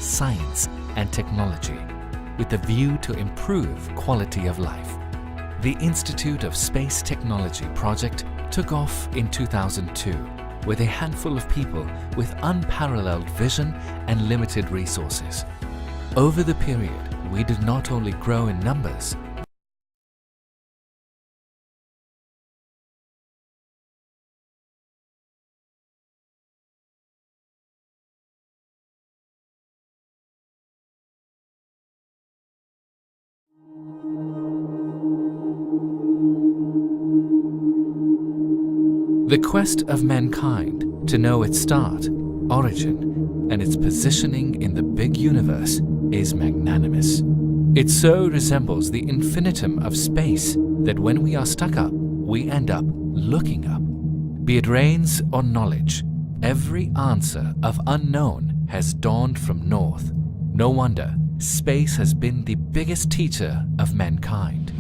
science and technology with a view to improve quality of life. The Institute of Space Technology project took off in 2002 with a handful of people with unparalleled vision and limited resources. Over the period, we did not only grow in numbers, the quest of mankind to know its start, origin, and its positioning in the big universe is magnanimous. It so resembles the infinitum of space that when we are stuck up, we end up looking up. Be it rains or knowledge, every answer of unknown has dawned from north. No wonder space has been the biggest teacher of mankind.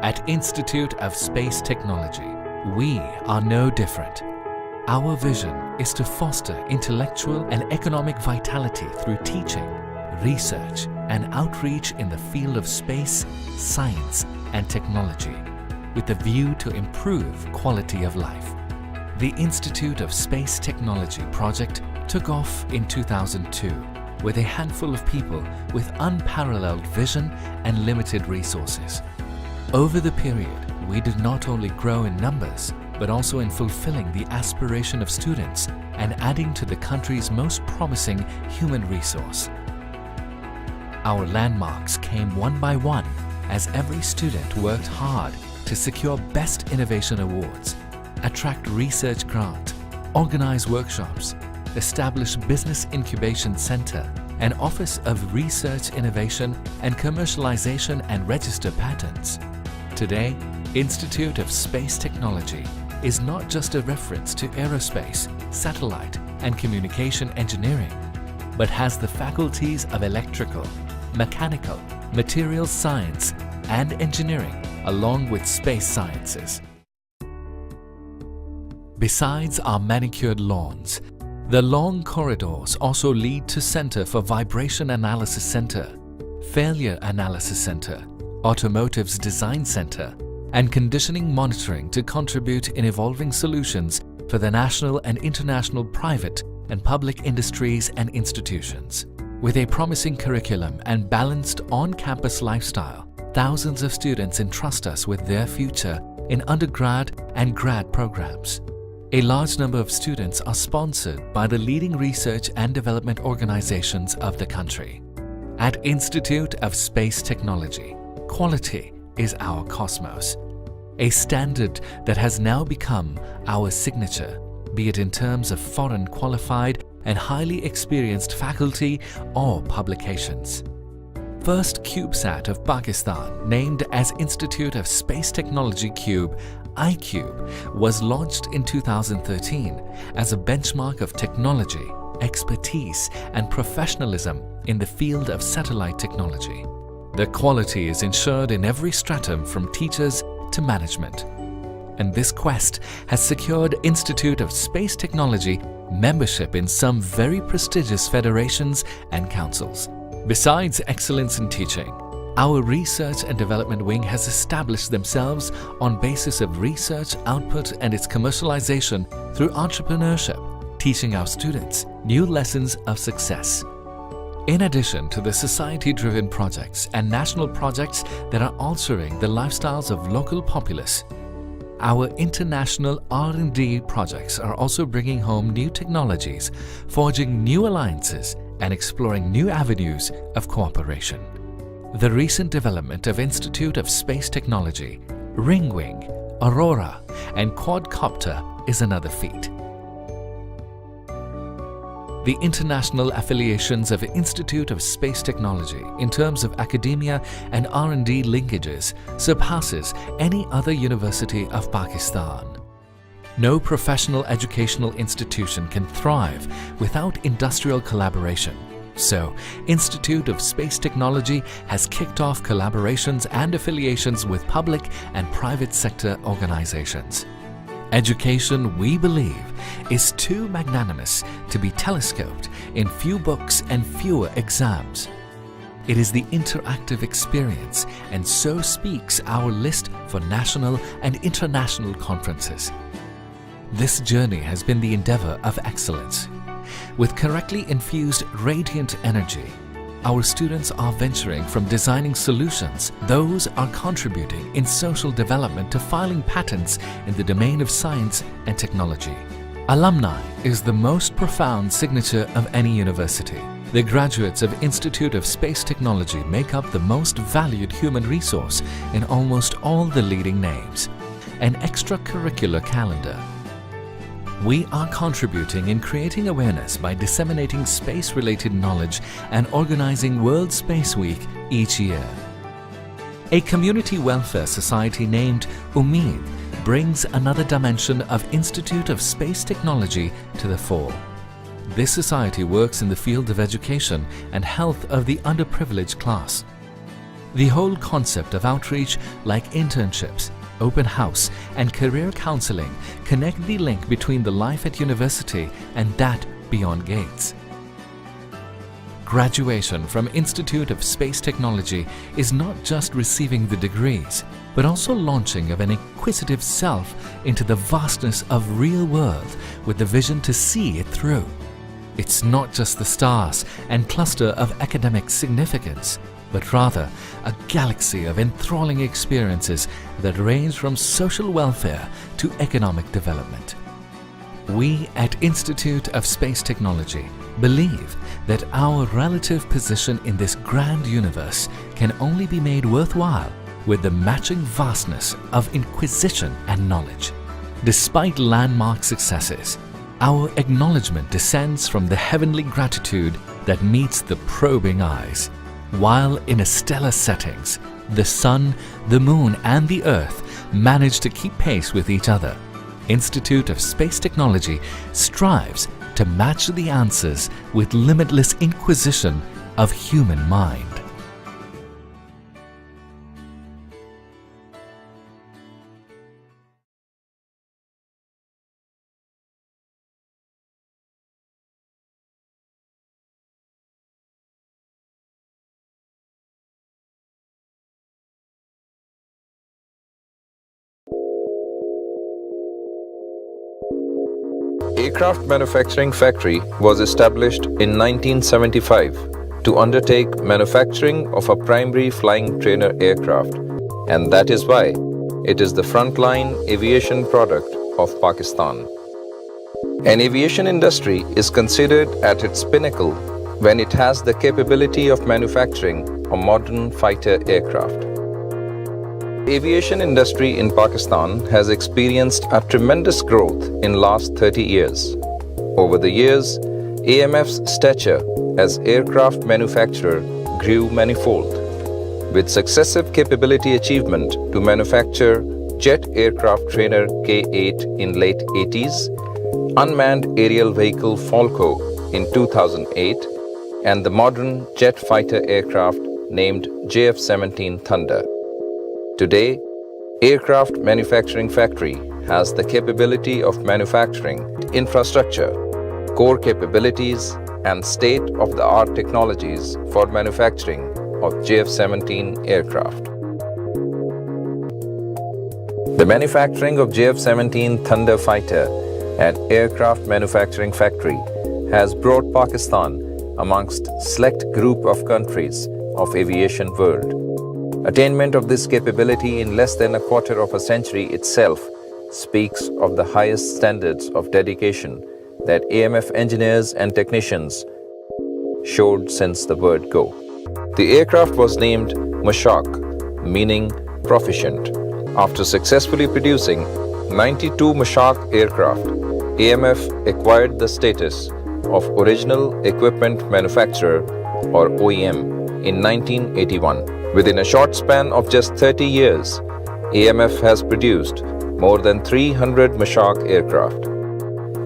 At Institute of Space Technology, we are no different. Our vision is to foster intellectual and economic vitality through teaching, research, and outreach in the field of space, science, and technology, with a view to improve quality of life. The Institute of Space Technology project took off in 2002 with a handful of people with unparalleled vision and limited resources. Over the period, we did not only grow in numbers, but also in fulfilling the aspiration of students and adding to the country's most promising human resource. Our landmarks came one by one as every student worked hard to secure Best Innovation Awards, attract research grants, organize workshops, establish Business Incubation Center, an Office of Research Innovation and Commercialization and register patents. Today, Institute of Space Technology is not just a reference to aerospace, satellite, and communication engineering, but has the faculties of electrical, mechanical, materials science, and engineering, along with space sciences. Besides our manicured lawns, the long corridors also lead to Center for Vibration Analysis Center, Failure Analysis Center, Automotives Design Center, and Conditioning Monitoring to contribute in evolving solutions for the national and international private and public industries and institutions. With a promising curriculum and balanced on-campus lifestyle, thousands of students entrust us with their future in undergrad and grad programs. A large number of students are sponsored by the leading research and development organizations of the country. At Institute of Space Technology, quality is our cosmos, a standard that has now become our signature, be it in terms of foreign qualified and highly experienced faculty or publications. First CubeSat of Pakistan, named as Institute of Space Technology Cube, iCube, was launched in 2013 as a benchmark of technology, expertise, and professionalism in the field of satellite technology. The quality is ensured in every stratum from teachers to management. And this quest has secured Institute of Space Technology membership in some very prestigious federations and councils. Besides excellence in teaching, our research and development wing has established themselves on basis of research output and its commercialization through entrepreneurship, teaching our students new lessons of success. In addition to the society-driven projects and national projects that are altering the lifestyles of local populace, our international R&D projects are also bringing home new technologies, forging new alliances, and exploring new avenues of cooperation. The recent development of Institute of Space Technology, Ringwing, Aurora, and Quadcopter is another feat. The international affiliations of Institute of Space Technology in terms of academia and R&D linkages surpasses any other university of Pakistan. No professional educational institution can thrive without industrial collaboration. So, Institute of Space Technology has kicked off collaborations and affiliations with public and private sector organizations. Education, we believe, is too magnanimous to be telescoped in few books and fewer exams. It is the interactive experience, and so speaks our list for national and international conferences. This journey has been the endeavor of excellence. With correctly infused radiant energy, our students are venturing from designing solutions, those are contributing in social development to filing patents in the domain of science and technology. Alumni is the most profound signature of any university. The graduates of Institute of Space Technology make up the most valued human resource in almost all the leading names. An extracurricular calendar. We are contributing in creating awareness by disseminating space-related knowledge and organizing World Space Week each year. A community welfare society named Umeed brings another dimension of Institute of Space Technology to the fore. This society works in the field of education and health of the underprivileged class. The whole concept of outreach like internships, open house and career counseling connect the link between the life at university and that beyond gates. Graduation from Institute of Space Technology is not just receiving the degrees, but also launching of an inquisitive self into the vastness of real world with the vision to see it through. It's not just the stars and cluster of academic significance, but rather a galaxy of enthralling experiences that range from social welfare to economic development. We at Institute of Space Technology believe that our relative position in this grand universe can only be made worthwhile with the matching vastness of inquisition and knowledge. Despite landmark successes, our acknowledgement descends from the heavenly gratitude that meets the probing eyes. While in a stellar settings, the sun, the moon and the earth manage to keep pace with each other. Institute of Space Technology strives to match the answers with limitless inquisition of human mind. Aircraft Manufacturing Factory was established in 1975 to undertake manufacturing of a primary flying trainer aircraft, and that is why it is the frontline aviation product of Pakistan. An aviation industry is considered at its pinnacle when it has the capability of manufacturing a modern fighter aircraft. The aviation industry in Pakistan has experienced a tremendous growth in last 30 years. Over the years, AMF's stature as aircraft manufacturer grew manifold, with successive capability achievement to manufacture jet aircraft trainer K-8 in late 80s, unmanned aerial vehicle Falco in 2008, and the modern jet fighter aircraft named JF-17 Thunder. Today, Aircraft Manufacturing Factory has the capability of manufacturing infrastructure, core capabilities, and state-of-the-art technologies for manufacturing of JF-17 aircraft. The manufacturing of JF-17 Thunder fighter at Aircraft Manufacturing Factory has brought Pakistan amongst select group of countries of aviation world. Attainment of this capability in less than a quarter of a century itself speaks of the highest standards of dedication that AMF engineers and technicians showed since the word go. The aircraft was named Mashak, meaning proficient. After successfully producing 92 Mashak aircraft, AMF acquired the status of Original Equipment Manufacturer or OEM in 1981. Within a short span of just 30 years, AMF has produced more than 300 Mashak aircraft,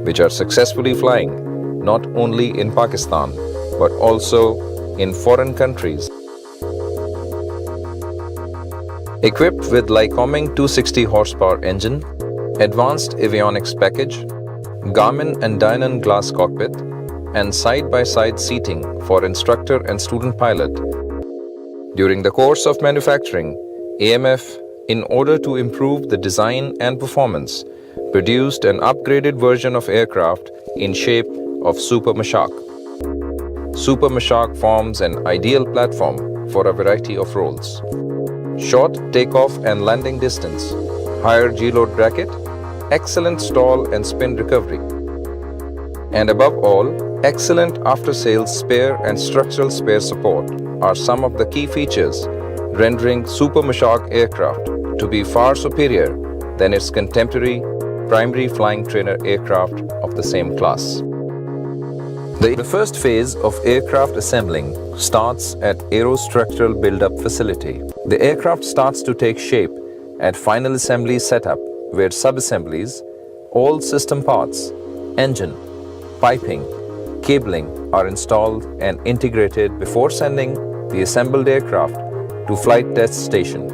which are successfully flying not only in Pakistan but also in foreign countries. Equipped with Lycoming 260 horsepower engine, advanced avionics package, Garmin and Dynon glass cockpit, and side-by-side seating for instructor and student pilot. During the course of manufacturing, AMF, in order to improve the design and performance, produced an upgraded version of aircraft in shape of Super Mashak. Super Mashak forms an ideal platform for a variety of roles. Short takeoff and landing distance, higher G-load bracket, excellent stall and spin recovery, and above all, excellent after-sales spare and structural spare support are some of the key features rendering Super Mashak aircraft to be far superior than its contemporary primary flying trainer aircraft of the same class. The first phase of aircraft assembling starts at aerostructural build-up facility. The aircraft starts to take shape at final assembly setup, where sub-assemblies, all system parts, engine, piping, cabling are installed and integrated before sending the assembled aircraft to flight test station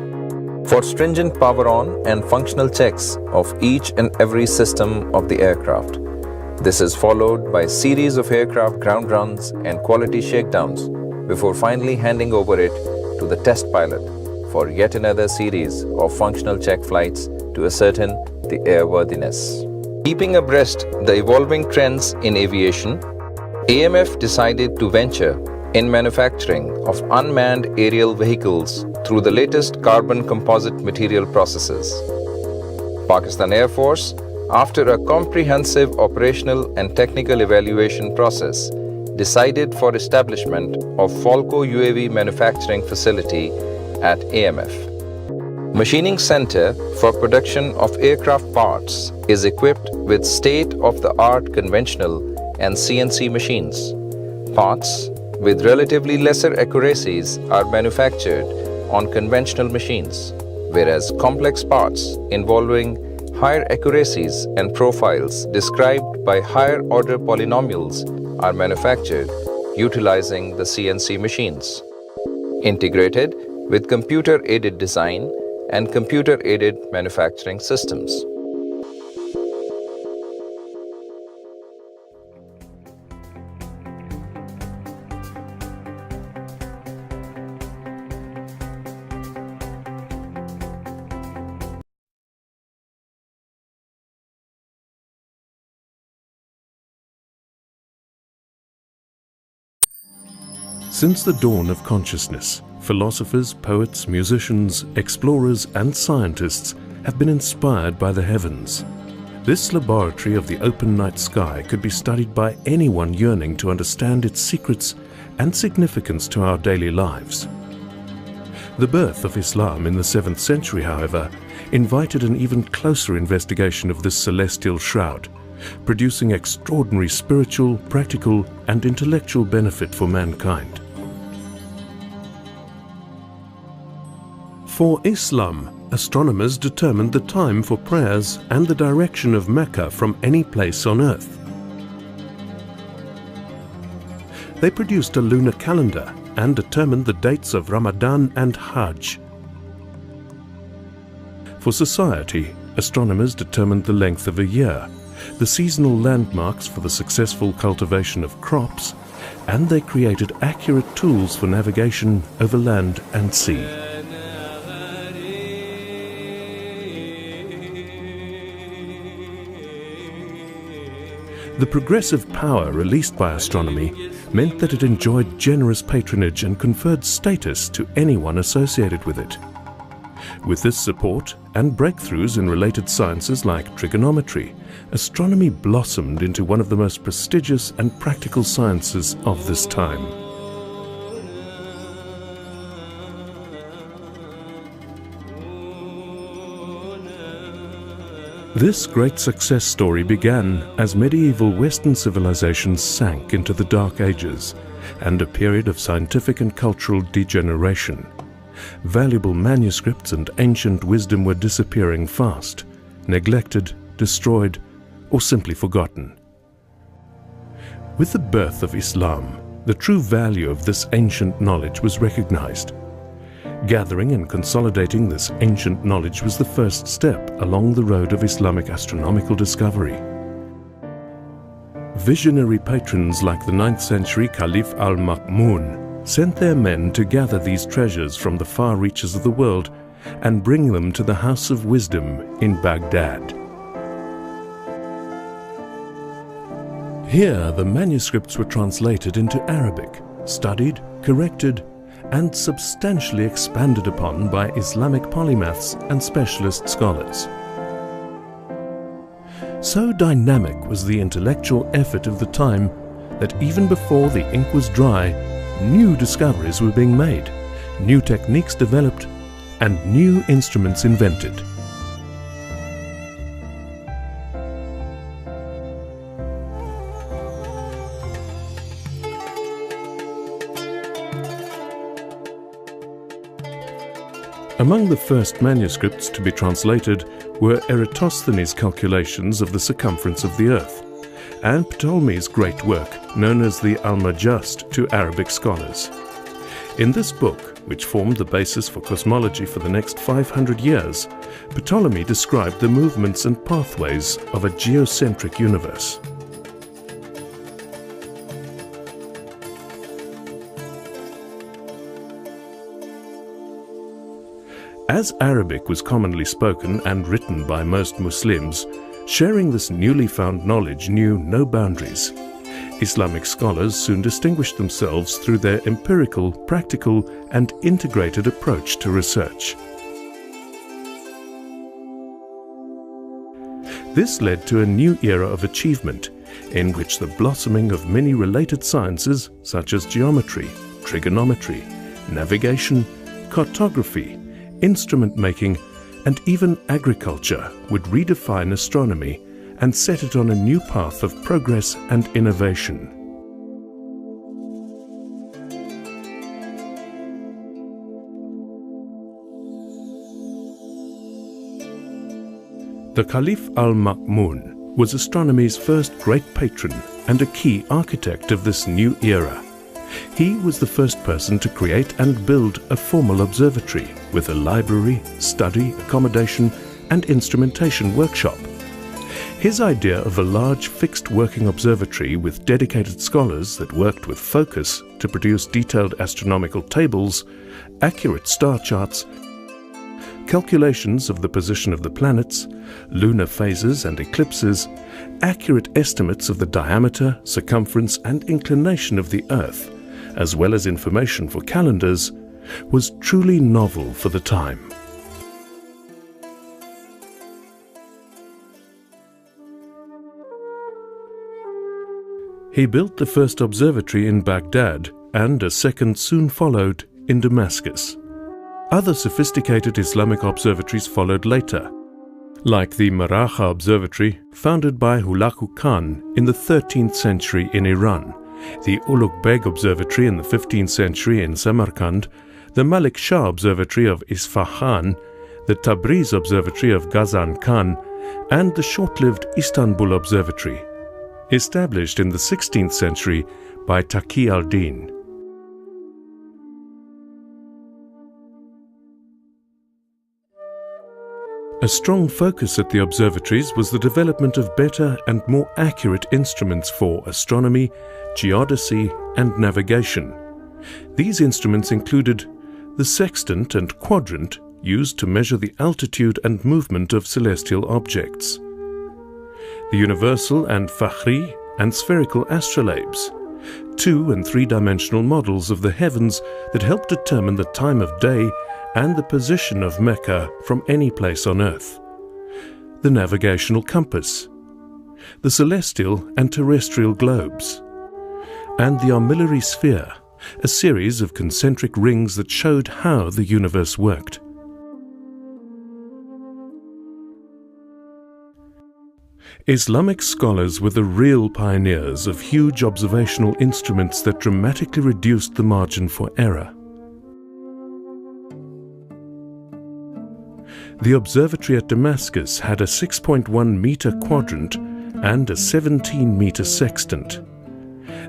for stringent power on and functional checks of each and every system of the aircraft. This is followed by a series of aircraft ground runs and quality shakedowns before finally handing over it to the test pilot for yet another series of functional check flights to ascertain the airworthiness. Keeping abreast the evolving trends in aviation, AMF decided to venture in manufacturing of unmanned aerial vehicles through the latest carbon composite material processes. Pakistan Air Force, after a comprehensive operational and technical evaluation process, decided for establishment of Falco UAV manufacturing facility at AMF. Machining Center for production of aircraft parts is equipped with state-of-the-art conventional and CNC machines. Parts with relatively lesser accuracies are manufactured on conventional machines, whereas complex parts involving higher accuracies and profiles described by higher order polynomials are manufactured utilizing the CNC machines, integrated with computer-aided design and computer-aided manufacturing systems. Since the dawn of consciousness, philosophers, poets, musicians, explorers, and scientists have been inspired by the heavens. This laboratory of the open night sky could be studied by anyone yearning to understand its secrets and significance to our daily lives. The birth of Islam in the 7th century, however, invited an even closer investigation of this celestial shroud, producing extraordinary spiritual, practical, and intellectual benefit for mankind. For Islam, astronomers determined the time for prayers and the direction of Mecca from any place on earth. They produced a lunar calendar and determined the dates of Ramadan and Hajj. For society, astronomers determined the length of a year, the seasonal landmarks for the successful cultivation of crops, and they created accurate tools for navigation over land and sea. The progressive power released by astronomy meant that it enjoyed generous patronage and conferred status to anyone associated with it. With this support and breakthroughs in related sciences like trigonometry, astronomy blossomed into one of the most prestigious and practical sciences of this time. This great success story began as medieval Western civilizations sank into the Dark Ages and a period of scientific and cultural degeneration. Valuable manuscripts and ancient wisdom were disappearing fast, neglected, destroyed, or simply forgotten. With the birth of Islam, the true value of this ancient knowledge was recognized. Gathering and consolidating this ancient knowledge was the first step along the road of Islamic astronomical discovery. Visionary patrons like the 9th century Caliph al-Ma'mun sent their men to gather these treasures from the far reaches of the world and bring them to the House of Wisdom in Baghdad. Here, the manuscripts were translated into Arabic, studied, corrected, and substantially expanded upon by Islamic polymaths and specialist scholars. So dynamic was the intellectual effort of the time that even before the ink was dry, new discoveries were being made, new techniques developed, and new instruments invented. Among the first manuscripts to be translated were Eratosthenes' calculations of the circumference of the Earth, and Ptolemy's great work known as the Almagest to Arabic scholars. In this book, which formed the basis for cosmology for the next 500 years, Ptolemy described the movements and pathways of a geocentric universe. As Arabic was commonly spoken and written by most Muslims, sharing this newly found knowledge knew no boundaries. Islamic scholars soon distinguished themselves through their empirical, practical, and integrated approach to research. This led to a new era of achievement, in which the blossoming of many related sciences such as geometry, trigonometry, navigation, cartography, instrument making, and even agriculture would redefine astronomy and set it on a new path of progress and innovation. The Caliph al-Ma'mun was astronomy's first great patron and a key architect of this new era. He was the first person to create and build a formal observatory with a library, study, accommodation, and instrumentation workshop. His idea of a large fixed working observatory with dedicated scholars that worked with focus to produce detailed astronomical tables, accurate star charts, calculations of the position of the planets, lunar phases and eclipses, accurate estimates of the diameter, circumference, and inclination of the Earth, as well as information for calendars, was truly novel for the time. He built the first observatory in Baghdad, and a second soon followed in Damascus. Other sophisticated Islamic observatories followed later, like the Maraha Observatory, founded by Hulagu Khan in the 13th century in Iran, the Ulugh Beg Observatory in the 15th century in Samarkand, the Malik Shah Observatory of Isfahan, the Tabriz Observatory of Ghazan Khan, and the short-lived Istanbul Observatory, established in the 16th century by Taqi al-Din. A strong focus at the observatories was the development of better and more accurate instruments for astronomy, geodesy, and navigation. These instruments included the sextant and quadrant used to measure the altitude and movement of celestial objects, the universal and Fakhri and spherical astrolabes, 2- and 3-dimensional models of the heavens that help determine the time of day and the position of Mecca from any place on Earth, the navigational compass, the celestial and terrestrial globes, and the armillary sphere, a series of concentric rings that showed how the universe worked. Islamic scholars were the real pioneers of huge observational instruments that dramatically reduced the margin for error. The observatory at Damascus had a 6.1-meter quadrant and a 17-meter sextant.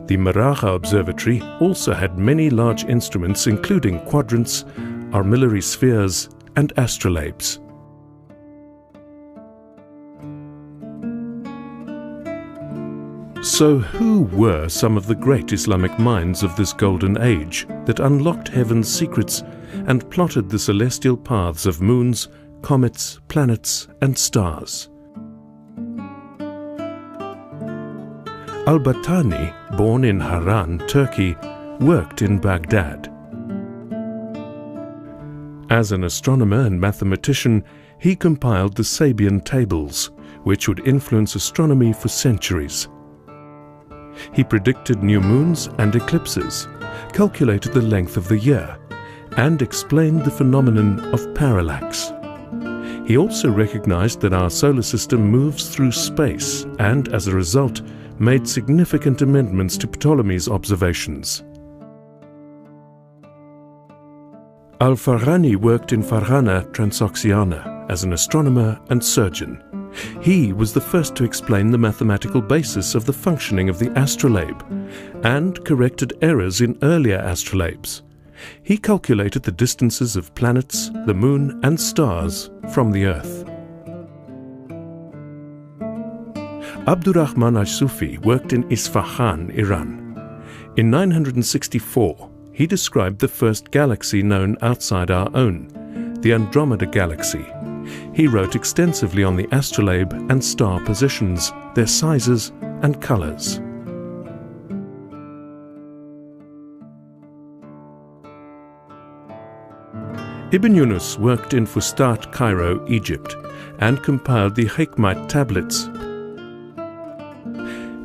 The Maraha Observatory also had many large instruments including quadrants, armillary spheres, and astrolabes. So who were some of the great Islamic minds of this golden age that unlocked heaven's secrets and plotted the celestial paths of moons, comets, planets, and stars? Al-Battani, born in Haran, Turkey, worked in Baghdad. As an astronomer and mathematician, he compiled the Sabian tables, which would influence astronomy for centuries. He predicted new moons and eclipses, calculated the length of the year, and explained the phenomenon of parallax. He also recognized that our solar system moves through space and, as a result, made significant amendments to Ptolemy's observations. Al-Farghani worked in Farghana, Transoxiana, as an astronomer and surgeon. He was the first to explain the mathematical basis of the functioning of the astrolabe and corrected errors in earlier astrolabes. He calculated the distances of planets, the moon, and stars from the Earth. Abdurrahman al-Sufi worked in Isfahan, Iran. In 964, he described the first galaxy known outside our own, the Andromeda Galaxy. He wrote extensively on the astrolabe and star positions, their sizes and colors. Ibn Yunus worked in Fustat, Cairo, Egypt, and compiled the Hikmat tablets.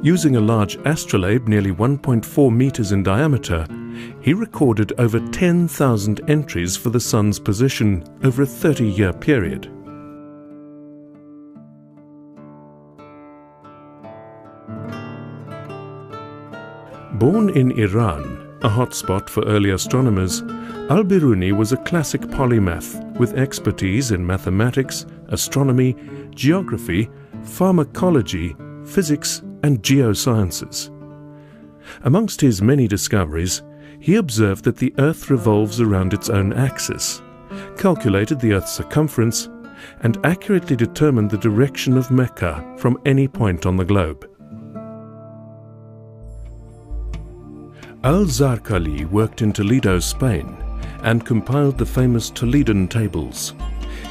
Using a large astrolabe nearly 1.4 meters in diameter, he recorded over 10,000 entries for the sun's position over a 30-year period. Born in Iran, a hotspot for early astronomers, Al-Biruni was a classic polymath with expertise in mathematics, astronomy, geography, pharmacology, physics, and geosciences. Amongst his many discoveries, he observed that the Earth revolves around its own axis, calculated the Earth's circumference, and accurately determined the direction of Mecca from any point on the globe. Al-Zarqali worked in Toledo, Spain, and compiled the famous Toledan tables.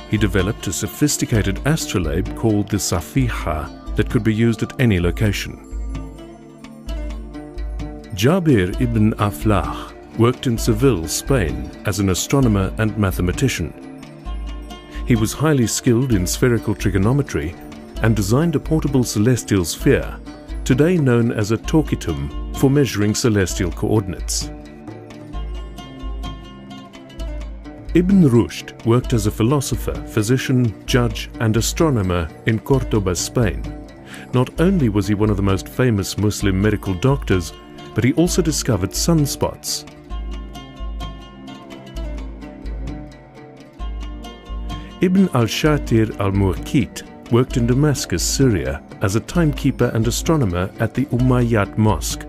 He developed a sophisticated astrolabe called the Safiha that could be used at any location. Jabir ibn Aflah worked in Seville, Spain, as an astronomer and mathematician. He was highly skilled in spherical trigonometry and designed a portable celestial sphere, today known as a torquitum, for measuring celestial coordinates. Ibn Rushd worked as a philosopher, physician, judge, and astronomer in Córdoba, Spain. Not only was he one of the most famous Muslim medical doctors, but he also discovered sunspots. Ibn al-Shatir al-Muwaqit worked in Damascus, Syria, as a timekeeper and astronomer at the Umayyad Mosque.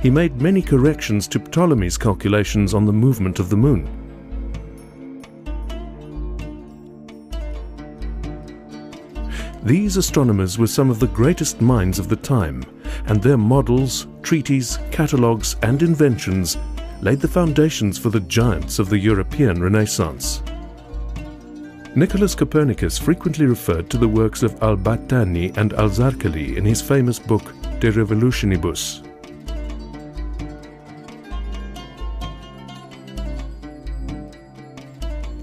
He made many corrections to Ptolemy's calculations on the movement of the moon. These astronomers were some of the greatest minds of the time, and their models, treatises, catalogues, and inventions laid the foundations for the giants of the European Renaissance. Nicholas Copernicus frequently referred to the works of Al-Battani and Al-Zarqali in his famous book De Revolutionibus.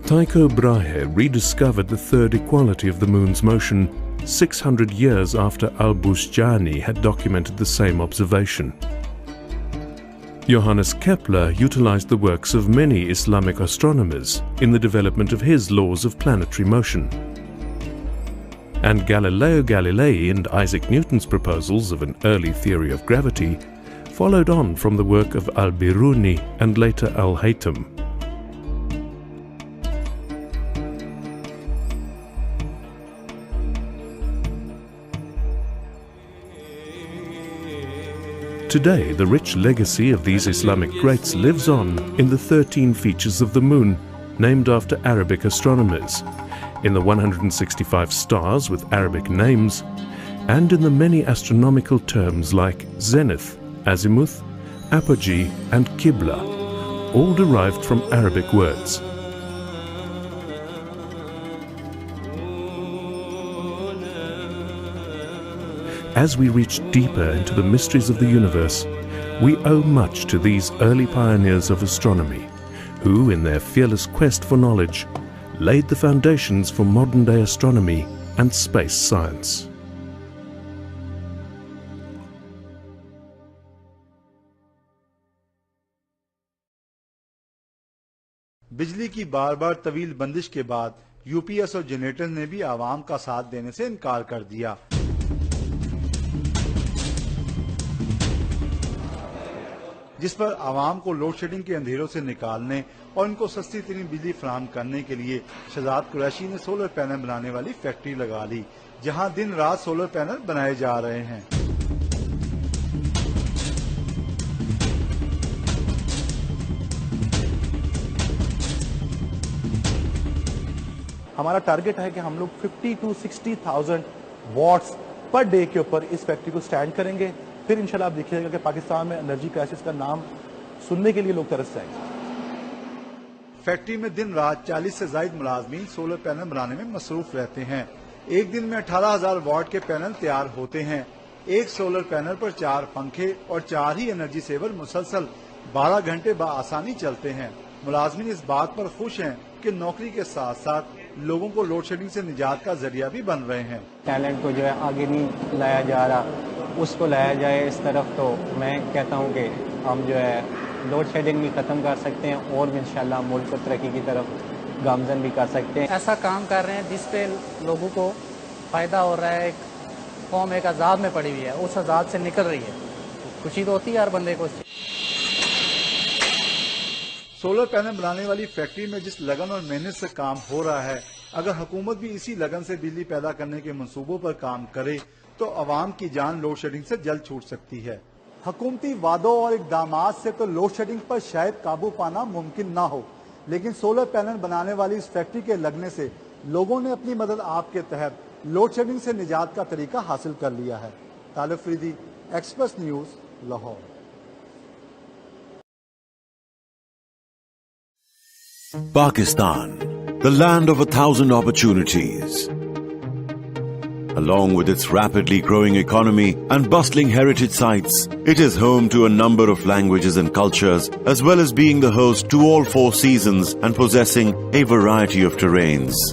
Tycho Brahe rediscovered the third equality of the moon's motion 600 years after Al-Bushjani had documented the same observation. Johannes Kepler utilized the works of many Islamic astronomers in the development of his laws of planetary motion. And Galileo Galilei and Isaac Newton's proposals of an early theory of gravity followed on from the work of Al-Biruni and later Al-Haytham. Today, the rich legacy of these Islamic greats lives on in the 13 features of the moon, named after Arabic astronomers, in the 165 stars with Arabic names, and in the many astronomical terms like zenith, azimuth, apogee and qibla, all derived from Arabic words. As we reach deeper into the mysteries of the universe, we owe much to these early pioneers of astronomy, who, in their fearless quest for knowledge, laid the foundations for modern-day astronomy and space science. बिजली की बार बार तवील बंदिश के बाद UPS और generator ने भी आवाम का साथ देने से इनकार कर दिया, जिस पर आवाम को लोड शेडिंग के अंधेरों से निकालने और इनको सस्ती तरीन बिजली फराहम करने के लिए शहजाद कुरैशी ने सोलर पैनल बनाने वाली फैक्ट्री लगा ली, जहां दिन रात सोलर पैनल बनाए जा रहे हैं। हमारा टारगेट है कि हम लोग 50 to 60,000 वॉट्स पर डे के ऊपर इस फैक्ट्री को स्टैंड करेंगे। फिर इंशाल्लाह आप देखिएगा कि पाकिस्तान में एनर्जी क्राइसिस का नाम सुनने के लिए लोग तरस जाएंगे। फैक्ट्री में दिन रात 40 से ज्यादा मुलाजमीन सोलर पैनल बनाने में मसरूफ रहते हैं। एक दिन में 18,000 वॉट के पैनल तैयार होते हैं। एक सोलर पैनल पर 4 पंखे और 4 ही एनर्जी सेवर मुसलसल 12 घंटे बआसानी चलते हैं। मुलाजमीन इस बात पर खुश हैं कि नौकरी के साथ साथ लोगों को लोड शेडिंग से निजात का जरिया भी बन रहे हैं। टैलेंट को जो है आगे नहीं लाया जा रहा, उसको लाया जाए इस तरफ, तो मैं कहता हूँ कि हम जो है लोड शेडिंग भी ख़त्म कर सकते हैं और भी इंशाल्लाह मुल्क को तरक्की की तरफ गामजन भी कर सकते हैं। ऐसा काम कर रहे हैं जिसपे लोगों को फ़ायदा हो रहा है। एक कौम एक आज़ाद में पड़ी हुई है, उस आज़ाद से निकल रही है, खुशी तो होती है हर बंदे को। सोलर पैनल बनाने वाली फैक्ट्री में जिस लगन और मेहनत से काम हो रहा है, अगर हुकूमत भी इसी लगन से बिजली पैदा करने के मंसूबों पर काम करे तो अवाम की जान लोड शेडिंग से जल्द छूट सकती है। हुकूमती वादों और इकदामात से तो लोड शेडिंग पर शायद काबू पाना मुमकिन ना हो, लेकिन सोलर पैनल बनाने वाली इस फैक्ट्री के लगने से लोगों ने अपनी मदद आप के तहत लोड शेडिंग से निजात का तरीका हासिल कर लिया है। Talib Faridi, Express News, Lahore. Pakistan, the land of 1,000 opportunities. Along with its rapidly growing economy and bustling heritage sites, it is home to a number of languages and cultures, as well as being the host to all 4 seasons and possessing a variety of terrains.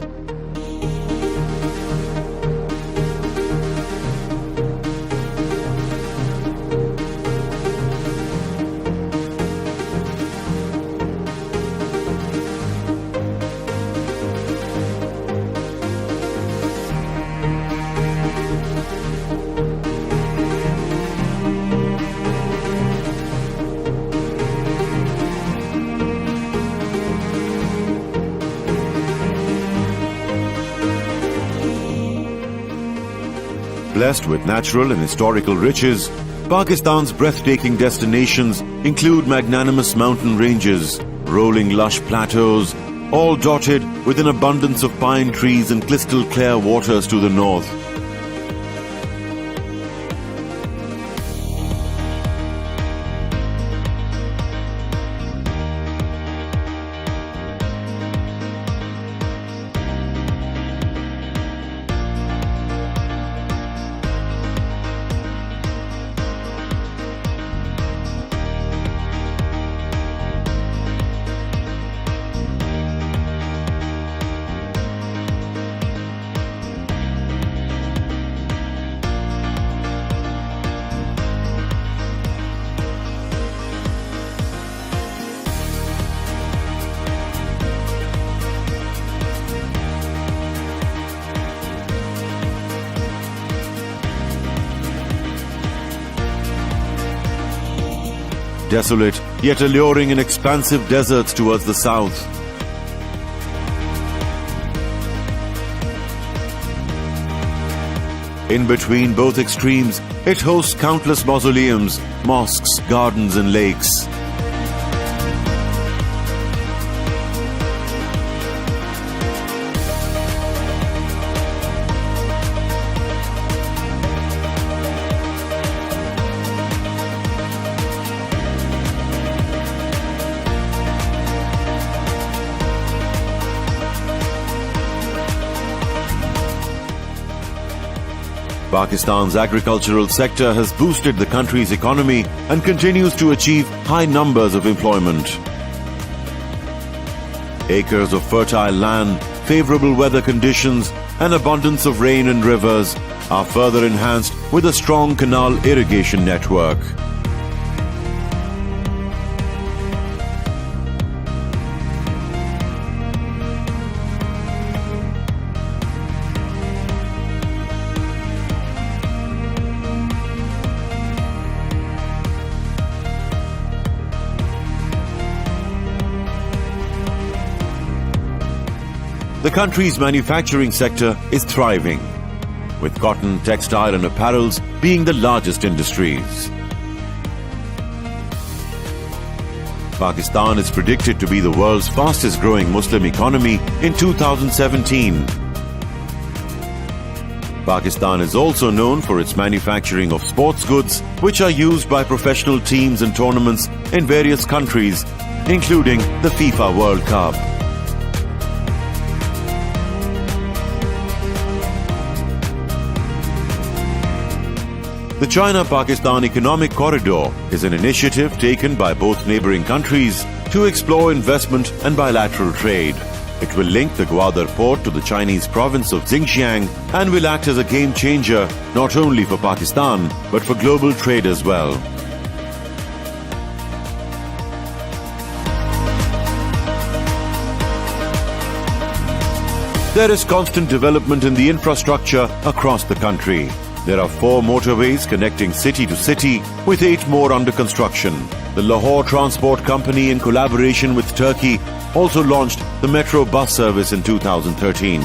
Blessed with natural and historical riches, Pakistan's breathtaking destinations include magnanimous mountain ranges, rolling lush plateaus, all dotted with an abundance of pine trees and crystal clear waters to the north. Desolate, yet alluring and expansive deserts towards the south. In between both extremes, it hosts countless mausoleums, mosques, gardens and lakes. Pakistan's agricultural sector has boosted the country's economy and continues to achieve high numbers of employment. Acres of fertile land, favorable weather conditions, and abundance of rain and rivers are further enhanced with a strong canal irrigation network. The country's manufacturing sector is thriving, with cotton, textile and apparels being the largest industries. Pakistan is predicted to be the world's fastest growing Muslim economy in 2017. Pakistan is also known for its manufacturing of sports goods, which are used by professional teams and tournaments in various countries, including the FIFA World Cup. The China-Pakistan Economic Corridor is an initiative taken by both neighboring countries to explore investment and bilateral trade. It will link the Gwadar port to the Chinese province of Xinjiang and will act as a game changer not only for Pakistan but for global trade as well. There is constant development in the infrastructure across the country. There are 4 motorways connecting city to city, with 8 more under construction. The Lahore Transport Company, in collaboration with Turkey, also launched the metro bus service in 2013.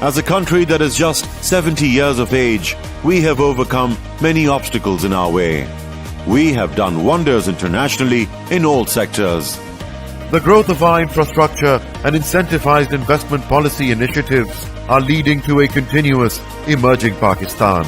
As a country that is just 70 years of age, we have overcome many obstacles in our way. We have done wonders internationally in all sectors. The growth of our infrastructure and incentivized investment policy initiatives are leading to a continuous emerging Pakistan.